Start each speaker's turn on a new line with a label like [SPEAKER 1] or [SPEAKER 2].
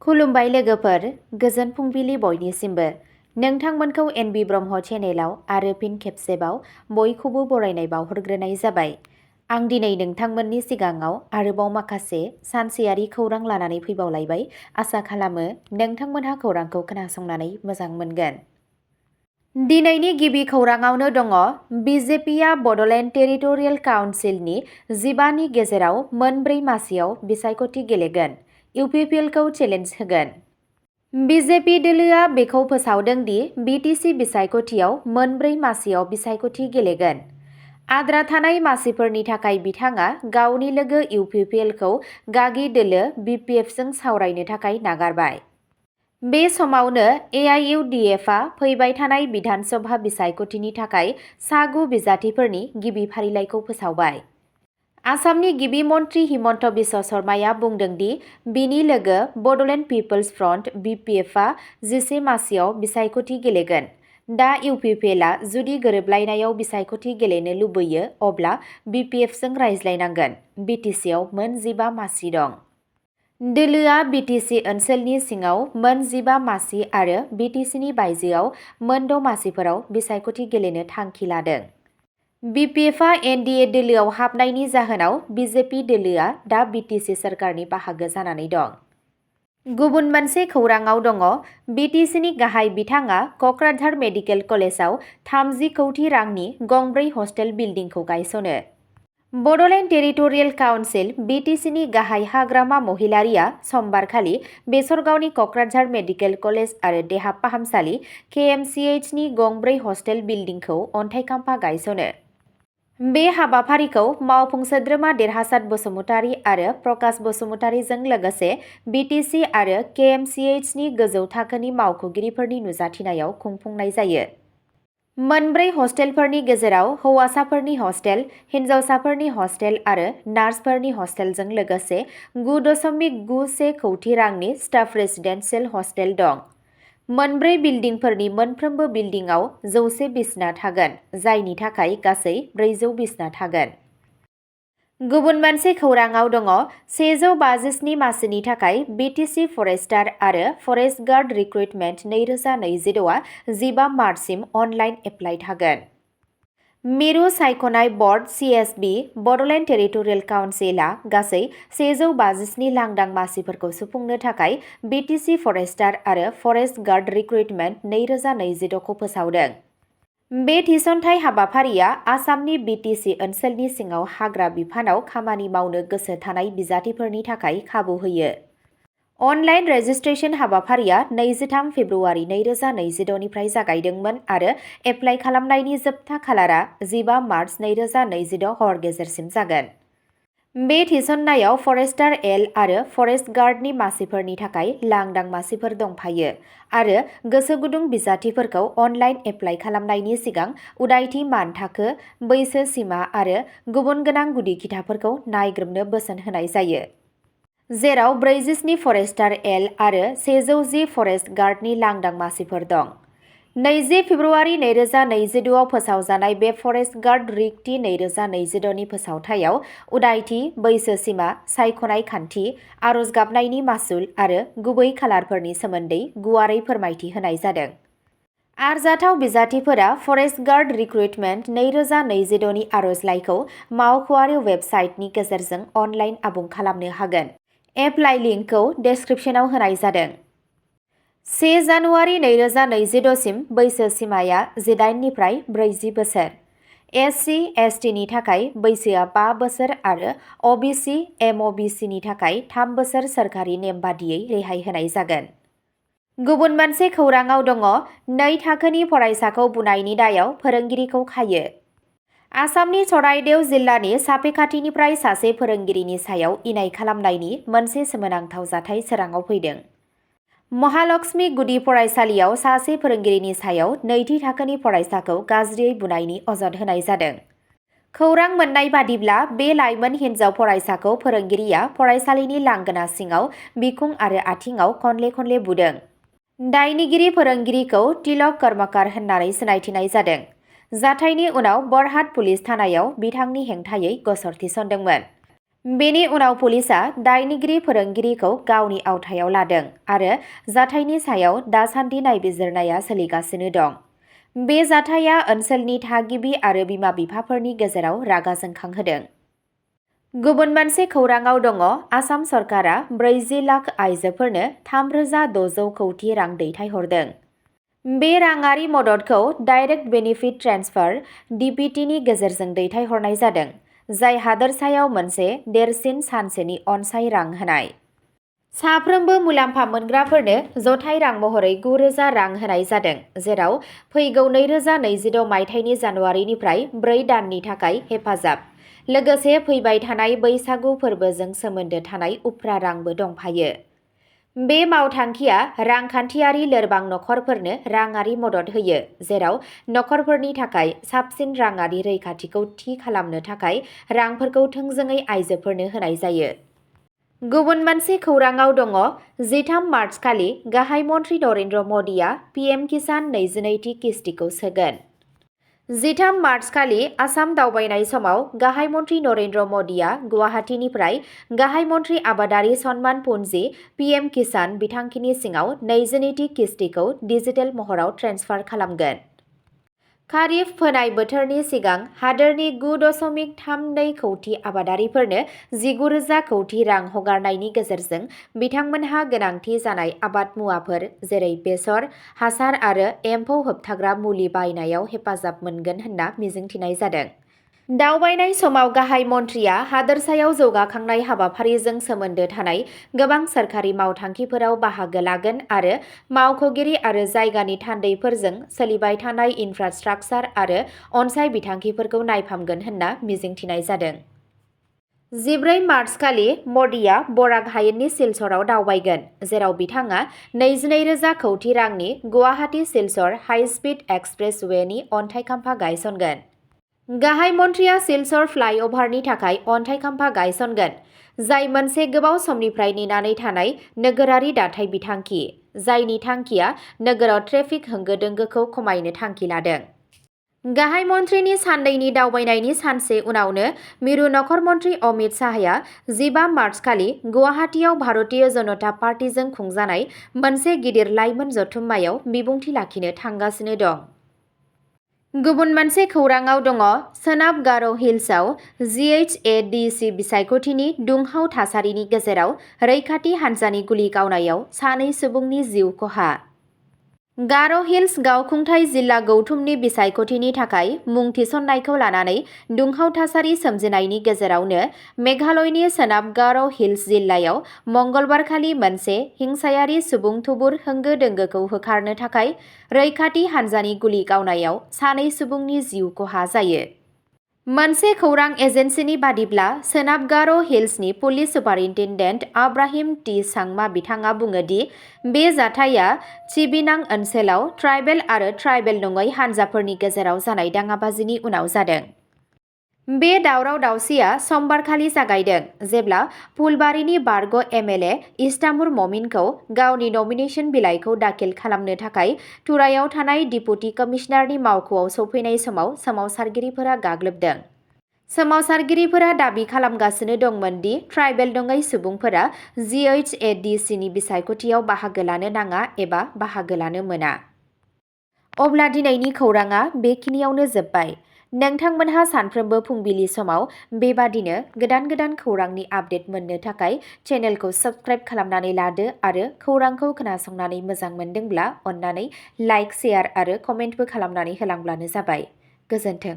[SPEAKER 1] खुलुमबाय लोगोफोर, गोजोन फुंबिलि बयनिसिमबो। नोंथांमोनखौ एनबि ब्रह्म चेनेलाव आरो फिन खेबसेबाव बयखौबो बरायनाय बावहरग्रोनाय जाबाय। आं दिनै नोंथांमोननि सिगाङाव आरोबाव माखासे सानसेयारि खौरां लानानै फैबावलायबाय। आसा खालामो नोंथांमोनहा खौरांखौ खोनासंनानै मोजां मोनगोन। दिनैनि गिबि खौराङावनो दङ बिजेपिआ बड'लेण्ड टेरिटरियेल काउन्सिलनि 15नि गेजेराव मोनब्रै मासियाव बिसायख'थि गेलेगोन। इउपिपिएलखौ चेलेन्ज होगोन। बिजेपि दोलोआ बेखौ फोसावदों दि बिटिसि बिसायख'थियाव मोनब्रै मासियाव बिसायख'थि गेलेगोन। आद्रा थानाय मासिफोरनि थाखाय बिथाङा गावनि लोगो इउपिपिएलखौ गागि दोलो बिपिएफजों सावरायनो थाखाय नागारबाय। बे समावनो एआइइउडिएफआ फैबाय थानाय बिधान सभा बिसायख'थिनि थाखाय सा9 बिजाथिफोरनि गिबि फारिलाइखौ फोसावबाय। आसामनि गिबि मन्थ्रि हिमन्त बिश्व शर्माया बुंदों दि बिनि लोगो बड'लेण्ड पिपल्स फ्रन्ट बिपिएफआ 11 मासियाव बिसायख'थि गेलेगोन। दा इउपिपिएलआ जुदि गोरोबलायनायाव बिसायख'थि गेलेनो लुबैयो अब्ला बिपिएफजों रायज्लायनांगोन। बिटिसिआव मोन 15 मासि दं। दोलोआ बिटिसि ओनसोलनि सिङाव मोन 15 मासि आरो बिटिसिनि बायजोआव मोन 6 मासिफोराव बिसायख'थि गेलेनो थांखि लादों। बिपिएफआ एनडिए दोलोआव हाबनायनि जाहोनाव बिजेपि दोलोआ दा बिटिसि सोरखारनि बाहागो जानानै दं। गुबुन मोनसे खौराङाव दङ बिटिसिनि गाहाय बिथाङा क'क्राझार मेडिकेल कलेजाव 30 कौटि रांनि गंब्रै हस्टेल बिल्डिंखौ गायसनो। बड'लेण्ड टेरिटरियेल काउन्सिल बिटिसिनि गाहाय हाग्रामा महिलारिया समबारखालि बेसरगावनि क'क्राझार मेडिकेल कलेज आरो देहा फाहामसालि केएमसीएचनि गंब्रै हस्टेल बिल्डिंखौ अन्थाइ खाम्फा गायसनो। बे हाबाफारिखौ मावफुं सोद्रोमा देरहासात बसुमतारी आरो प्रकाश बसुमतारीजों लोगोसे बिटिसि आरो केएमसीएचनि गोजौ थाखोनि मावख'गिरिफोरनि नुजाथिनायाव खुंफुंनाय जायो। मोनब्रै हस्टेलफोरनि गेजेराव हौवासाफोरनि हस्टेल, हिन्जावसाफोरनि हस्टेल आरो नार्सफोरनि हस्टेलजों लोगोसे 9.91 कौटि रांनि स्टाफ रेसिडेन्सियेल हस्टेल दं। मोनब्रै बिल्डिंफोरनि मोनफ्रोमबो बिल्डिंआव 100 बिसना थागोन, जायनि थाखाय गासै 400 बिसना थागोन। गुबुन मोनसे खौराङाव दङ 157 मासिनि थाखाय बिटिसि फरेस्टार आरो फरेस्ट गार्ड रिक्रुटमेन्ट 2026आ 15 मार्चसिम अनलाइन एप्लाइ थागोन। मिरु सायख'नाय बर्ड सिएसबि बड'लेण्ड टेरिटरियेल काउन्सिलआ गासै 157 लांदां मासिफोरखौ सुफुंनो थाखाय बिटिसि फरेस्टार आरो फरेस्ट गार्ड रिक्रुटमेन्ट 2026खौ फोसावदों। बे थिसनथाइ हाबाफारिया आसामनि बिटिसि ओनसोलनि सिङाव हाग्रा बिफानाव खामानि मावनो गोसो थानाय बिजाथिफोरनि थाखाय खाबु होयो। अनलाइन रेजिस्ट्रेशन हाबाफारिया 23 फेब्रुआरि 2026निफ्राय जागायदोंमोन आरो एप्लाइ खालामनायनि जोबथा खालारा 15 मार्च 2026 हर गेजेरसिम जागोन। बे थिसननायाव फरेस्टार एल आरो फरेस्ट गार्डनि मासिफोरनि थाखाय लांदां मासिफोर दंफायो आरो गोसो गुदुं बिजाथिफोरखौ अनलाइन एप्लाइ खालामनायनि सिगां उदायथि मानथाखो, बैसो सिमा आरो गुबुन गोनां गुदि खिथाफोरखौ नायग्रोमनो बोसोन होनाय जायो। जेराव 47 फरेस्टार एल आरो 110 फरेस्ट गार्डनि लांदां मासिफोर दं। 20 फेब्रुआरि 2026आव फोसावजानाय बे फरेस्ट गार्ड रिक टी 2026नि फोसावथायाव उदायथि, बैसो सिमा, सायख'नाय खान्थि, आर'ज गाबनायनि मासुल आरो गुबै खालारफोरनि सोमोन्दै गुवारै फोरमायथि होनाय जादों। आरजाथाव बिजाथिफोरा फरेस्ट गार्ड रिक्रुटमेन्ट 2026नि आर'जलाइखौ मावख'आरि वेबसाइटनि गेजेरजों अनलाइन आबुं खालामनो हागोन। एप्लाइ लिंकखौ डेस्क्रिप्शनाव होनाय जादों। 1 जानुवारि 2026सिम बैसो सिमाया 18 निफ्राय 40 बोसोर। एससि, एसटिनि थाखाय बैसोआ 5 बोसोर आरो अबिसि, एमअबिसिनि थाखाय 3 बोसोर सोरखारि नेम बादियै रेहाय होनाय जागोन। गुबुन मोनसे खौराङाव दङ 2 थाखोनि फरायसाखौ बुनायनि दायाव फोरोंगिरिखौ खायो। आसामनि चराइदेव जिल्लानि सापेखाथिनिफ्राय सासे फोरोंगिरिनि सायाव इनाय खालामनायनि मोनसे सोमोनांथाव जाथाय सोराङाव फैदों। महालक्ष्मी गुदि फरायसालियाव सासे फोरोंगिरिनि सायाव 2थि थाखोनि फरायसाखौ गाज्रियै बुनायनि अजद होनाय जादों। खौरां मोननाय बादिब्ला बे लाइमोन हिन्जाव फरायसाखौ फोरोंगिरिया फरायसालिनि लांगोना सिङाव बिखुं आरो आथिंआव खनले खनले बुदों। दायनिगिरि फोरोंगिरिखौ तिलक कर्मकार होननानै सिनायथिनाय जादों। जाथायनि उनाव बरहाट पुलिस थानायाव बिथांनि हेंथायै गसर थिसनदोंमोन। बेनि उनाव पुलिसआ दायनिगिरि फोरोंगिरिखौ गावनि आवथायाव लादों आरो जाथायनि सायाव दासान्दि नायबिजिरनाया सोलिगासिनो दं। बे जाथाया ओनसोलनि थागिबि आरो बिमा-बिफाफोरनि गेजेराव रागा जोंखांहोदों। गुबुन मोनसे खौराङाव दङ आसाम सरकारा 40 लाख आइजोफोरनो 3,600 कौटि रां दैथायहरदों। बे राङारि मददखौ डाइरेक्ट बेनिफिट ट्रेन्सफार (DBT)नि गेजेरजों दैथायहरनाय जादों, जाय हादोरसायाव मोनसे देरसिन सानसेनि अनसाय रां होनाय। साफ्रोमबो मुलाम्फा मोनग्राफोरनो जथाय रां महरै 9,000 रां होनाय जादों, जेराव फैगौ 2026 मायथाइनि जानुवारिनिफ्राय 4 दाननि थाखाय हेफाजाब, लोगोसे फैबाय थानाय बैसागु फोरबोजों सोमोन्दो थानाय उफ्रा रांबो दंफायो। बे मावथांखिया रांखान्थियारि लोरबां नखरफोरनो राङारि मदद होयो, जेराव नखरफोरनि थाखाय साबसिन राङारि रैखाथिखौ थि खालामनो थाखाय रांफोरखौ थोंजोङै आइजोफोरनो होनाय जायो। गुबुन मोनसे खौराङाव दङ 13 मार्च खालि गाहाय मन्थ्रि नरेन्द्र मदिआ पिएम किसान 22थि किस्तिखौ सोगोन। 13 मार्च खालि आसाम दावबायनाय समाव गाहाय मन्थ्रि नरेन्द्र मदिआ गुवाहाटीनिफ्राय गाहाय मन्थ्रि आबादारि सन्मान पुन्जि पिएम किसान बिथांखिनि सिङाव 22थि किस्तिखौ डिजिटेल महराव ट्रेन्सफार खालामगोन। खारिफ फोनाय बोथोरनि सिगां हादोरनि 9.32 कौटि आबादारिफोरनो 19,000 कौटि रां हगारनायनि गेजेरजों बिथांमोनहा गोनांथि जानाय आबाद मुवाफोर जेरै बेसर, हासार आरो एम्फौ होबथाग्रा मुलि बायनायाव हेफाजाब मोनगोन होनना मिजिंथिनाय जादों। दावबायनाय समाव गाहाय मन्थ्रिया हादोरसायाव जौगाखांनाय हाबाफारिजों सोमोन्दो थानाय गोबां सोरखारि मावथांखिफोराव बाहागो लागोन आरो मावख'गिरि आरो जायगानि थान्दैफोरजों सोलिबाय थानाय इनफ्रास्ट्राक्चार आरो अनसाय बिथांखिफोरखौ नायफामगोन होनना मिजिंथिनाय जादों। 14 मार्च खालि मदिआ बराक हायेननि सिलचराव दावबायगोन, जेराव बिथाङा 22,000 कौटि रांनि गुवाहाटी-सिलचर हाई-स्पीड एक्सप्रेसवेनि अन्थाइ खाम्फा गायसनगोन। गाहाय मन्थ्रिया सिलचर फ्लाइअभारनि थाखाय अन्थाइ खाम्फा गायसनगोन, जाय मोनसे गोबाव समनिफ्राय नेनानै थानाय नोगोरारि दाथाय बिथांखि, जायनि थांखिया नोगोराव ट्रेफिक होंगो-दोंगोखौ खमायनो थांखि लादों। गाहाय मन्थ्रिनि साननैनि दावबायनायनि सानसे उनावनो मिरु नखर मन्थ्रि अमित शाहया 15 मार्च खालि गुवाहाटीआव भारतीय जनता पार्टीजों खुंजानाय मोनसे गिदिर लाइमोन जथुम्मायाव बिबुंथि लाखिनो थांगासिनो दं। गुबुन मोनसे खौराङाव दङ सोनाब गार' हिल्सआव जिएचएडीसी बिसायख'थिनि दुंहाव थासारिनि गेजेराव रैखाथि हान्जानि गुलि गावनायाव 2 सुबुंनि जिउ खहा। गार' हिल्स गावखुंथाय जिल्ला गौथुमनि बिसायख'थिनि थाखाय मुं थिसननायखौ लानानै दुंहाव थासारि सोमजिनायनि गेजेरावनो मेघालयनि सोनाब गार' हिल्स जिल्लायाव मंगलबारखालि मोनसे हिंसायारि सुबुं थुबुर होंगो-दोंगोखौ होखारनो थाखाय रैखाथि हान्जानि गुलि गावनायाव 2 सुबुंनि जिउ खहा जायो। मोनसे खौरां एजेन्सिनि बादिब्ला सोनाब गार' हिल्सनि पुलिस सुपारिन्टेन्डेन्ट आब्राहिम टी सांमा बिथाङा बुङो दि बे जाथाया चिबिनां ओनसोलाव ट्राइबेल आरो ट्राइबेल नङै हान्जाफोरनि गेजेराव जानाय दाङाबाजिनि उनाव जादों। बे दावराव-दावसिया समबारखालि जागायदों, जेब्ला फुलबारीनि बारग' एमएलए इस्तामुर ममिनखौ गावनि नमिनेशन बिलाइखौ दाखिल खालामनो थाखाय तुरायाव थानाय डिपुटि कमिशनारनि मावख'आव सौफैनाय समाव सोमावसारगिरिफोरा गाग्लोबदों। सोमावसारगिरिफोरा दाबि खालामगासिनो दंमोन दि ट्राइबेल नङै सुबुंफोरा जिएचएडीसीनि बिसायख'थियाव बाहागो लानो नाङा एबा बाहागो लानो मोना। अब्ला दिनैनि खौराङा बेखिनियावनो जोबबाय। नोंथांमोनहा सानफ्रोमबो फुंबिलि समाव बेबादिनो गोदान खौरांनि आपडेट मोननो थाखाय चेनेलखौ साबस्क्राइब खालामनानै लादो आरो खौरांखौ खोनासंनानै मोजां मोनदोंब्ला अन्नानै लाइक, शेयार आरो कमेन्टबो खालामनानै होलांब्लानो जाबाय। गोजोन्थों।